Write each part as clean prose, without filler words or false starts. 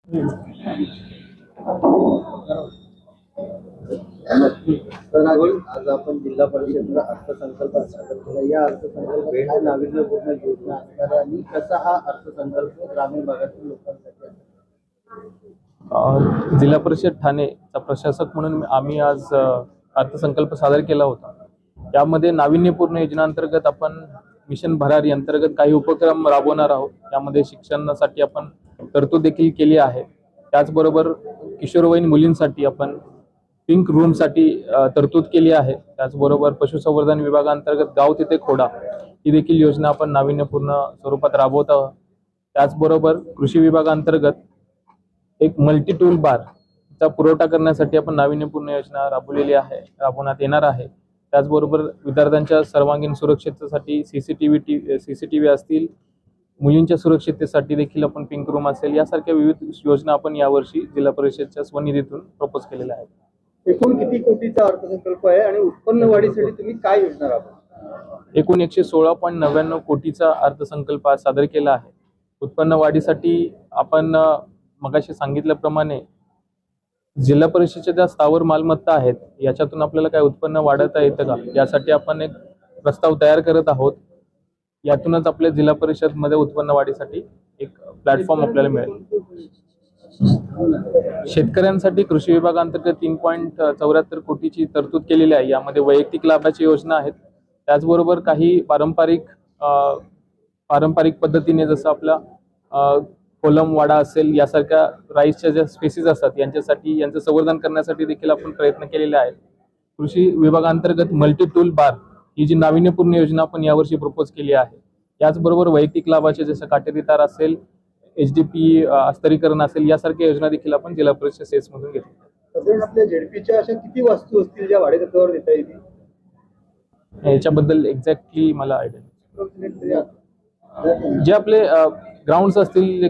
तर आज आपण जिल्हा परिषदेचा अर्थसंकल्प सादर केला। या अर्थसंकल्पात काय नाविन्यपूर्ण योजना असणार आहे आणि कसा हा अर्थसंकल्प ग्रामीण भागातील लोकांसाठी आहे? जिल्हा परिषद ठाणेचा प्रशासक म्हणून आम्ही आज अर्थसंकल्प सादर केला होता। यामध्ये नाविन्यपूर्ण योजनांतर्गत आपण मिशन भरारी अंतर्गत काही उपक्रम राबवणार आहोत। यामध्ये शिक्षणासाठी आपण तरतूद देखील केली आहे। त्याचबरोबर किशोरवयीन मुलींसाठी आपण पिंक रूम साठी तरतूद केली आहे। त्याचबरोबर पशुसंवर्धन विभागांतर्गत गाव तिथे खोडा ही देखील योजना आपण नाविन्यपूर्ण स्वरूपात राबवत आहोत। त्याचबरोबर कृषी विभागांतर्गत एक मल्टी टूल बार चा पुरवठा करण्यासाठी आपण नाविन्यपूर्ण योजना राबवण्यात येणार आहे। त्याचबरोबर विद्यार्थ्यांच्या सर्वांगीण सुरक्षेसाठी सीसीटीव्ही असतील, मुलींच्या सुरक्षिततेसाठी देखील आपण पिंक रूम असेल, यासारख्या विविध योजना आपण यावर्षी जिल्हा परिषदेच्या स्वनिधीतून प्रपोज केलेल्या आहेत। एकूण किती कोटीचा अर्थसंकल्प आहे आणि उत्पन्न वाढीसाठी तुम्ही काय योजना राबवता? एकूण 116.99 कोटीचा अर्थसंकल्प आज सादर केला आहे। उत्पन्न वाढीसाठी आपण मगाशी सांगितल्याप्रमाणे जिल्हा परिषदेच्या ज्या स्थावर मालमत्ता आहेत याच्यातून आपल्याला काय उत्पन्न वाढवता येतं का, यासाठी आपण एक प्रस्ताव तयार करत आहोत। यातूनच आपल्या जिल्हा परिषद मध्ये उत्पन्न वाढीसाठी एक प्लॅटफॉर्म आपल्याला मिळेल। शेतकऱ्यांसाठी कृषी विभागांतर्गत 3.74 कोटीची तरतूद केलेली आहे। यामध्ये वैयक्तिक लाभाची योजना आहेत। त्याचबरोबर काही पारंपरिक पद्धतीने जसं आपला कोलम वाडा असेल, यासारख्या राईसच्या ज्या स्पेसीज असतात यांच्यासाठी यांचं संवर्धन करण्यासाठी देखील आपण प्रयत्न केलेले आहेत। कृषी विभागांतर्गत मल्टी टूल बार ही जी नाविन्यपूर्ण योजना आपण यावर्षी प्रपोज केली आहे। याचबरोबर वैयक्तिक लाभाचे जसं काटेरी तार असेल, एचडीपी अस्तरीकरण असेल, यासारख्या योजना देखील आपण जिल्हा परिषद सेस मधून घेतल्या। साधारण आपल्या जेडपीच्या अशा किती वस्तू असतील ज्या भाडेतत्त्वावर देता येतील? याच्याबद्दल एक्झॅक्टली मला आयडिया नाही। जे आपले ग्राउंड्स असतील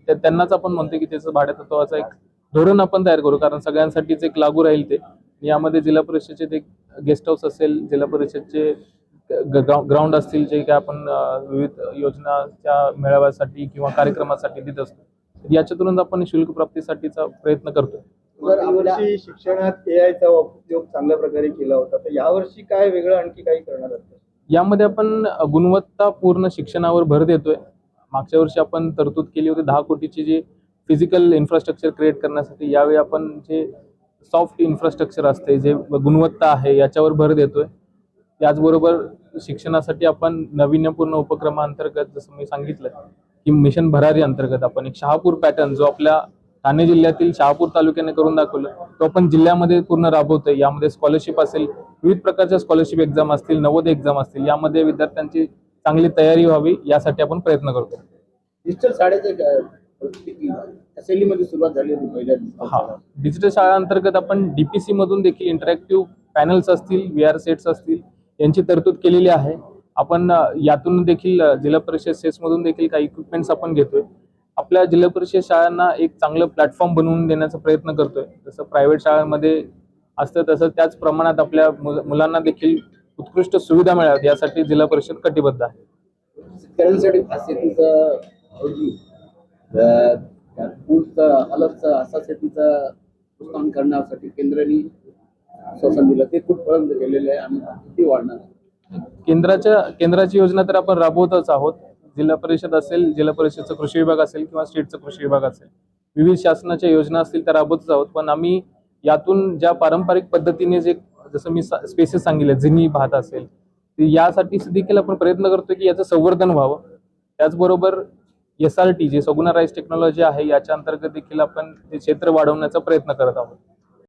त्यांनाच आपण म्हणतो की त्याचं भाडेतत्वाचा एक धोरण आपण तयार करू, कारण सगळ्यांसाठीच एक लागू राहील ते। यामध्ये जिल्हा परिषदेचे एक गेस्ट हाऊस असेल, जिल्हा परिषदचे ग्राउंड असतील, जे काय आपण विविध योजनाच्या मेळाव्यासाठी किंवा कार्यक्रमासाठी देत असतो, याच्यातूनच आपण शुल्क प्राप्तीसाठीचा प्रयत्न करतो। यावर्षी शिक्षणात एआयचा उपयोग चांगल्या प्रकारे केला होता, तर यावर्षी काय वेगळं आणखी काही करणार आहात? यामध्ये आपण गुणवत्तापूर्ण शिक्षणावर भर देतोय। मागच्या वर्षी आपण तरतूद केली होती 10 कोटीची जी फिजिकल इन्फ्रास्ट्रक्चर क्रिएट करण्यासाठी। यावेळी आपण जे सॉफ्ट इन्फ्रास्ट्रक्चर असते, जे गुणवत्ता आहे, याच्यावर भर देतोय। त्याचबरोबर शिक्षणासाठी आपण नाविन्यपूर्ण उपक्रमांतर्गत जसं मी सांगितलं की मिशन भरारी अंतर्गत आपण एक शहापूर पॅटर्न जो आपल्या ठाणे जिल्ह्यातील शहापूर तालुक्याने करून दाखवलं, तो आपण जिल्ह्यामध्ये पूर्ण राबवतोय। यामध्ये स्कॉलरशिप असेल, विविध प्रकारच्या स्कॉलरशिप एक्झाम असतील, नवोदय एक्झाम असतील, यामध्ये विद्यार्थ्यांची चांगली तयारी व्हावी यासाठी आपण प्रयत्न करतो। डिजिटल शाळेचं असेंब्लीमध्ये सुरुवात झाली होती पहिल्या दिवशी। डिजिटल शाळा अंतर्गत आपण डीपीसी मधून देखील इंटरॅक्टिव्ह पॅनल्स असतील, VR सेट्स असतील, यांची तरतूद केलेली आहे। आपण यातून देखील जिल्हा परिषद सेस मधून देखील काही इक्विपमेंट्स आपण घेतोय। आपल्या जिल्हा परिषद शाळांना एक चांगलं प्लॅटफॉर्म बनवून देण्याचा प्रयत्न करतोय। जसं प्रायव्हेट शाळांमध्ये असतं तसं त्याच प्रमाणात आपल्या मुलांना देखील उत्कृष्ट सुविधा मिळाव्यात यासाठी जिल्हा परिषद कटिबद्ध आहे। शेतकऱ्यांसाठी असा शेतीचा प्रोत्साहन करण्यासाठी केंद्राने शासन दिलं, ते कुठपर्यंत गेलेलं आहे आणि किती वाढणार? केंद्राची योजना तर आपण राबवतच आहोत। जिल्हा परिषद असेल, जिल्हा परिषदचा कृषी विभाग असेल किंवा स्टेटचा कृषी विभाग असेल, विविध शासनाच्या योजना असतील त्या राबवतच आहोत। पण आम्ही यातून ज्या पारंपरिक पद्धतीने जे जसं मी स्पेसेस सांगितले, जिनी भात असेल, यासाठी देखील आपण प्रयत्न करतोय की याचं संवर्धन व्हावं। त्याचबरोबर SRT जे सगुणा राईस टेक्नॉलॉजी आहे, याच्या अंतर्गत देखील आपण ते क्षेत्र वाढवण्याचा प्रयत्न करत आहोत।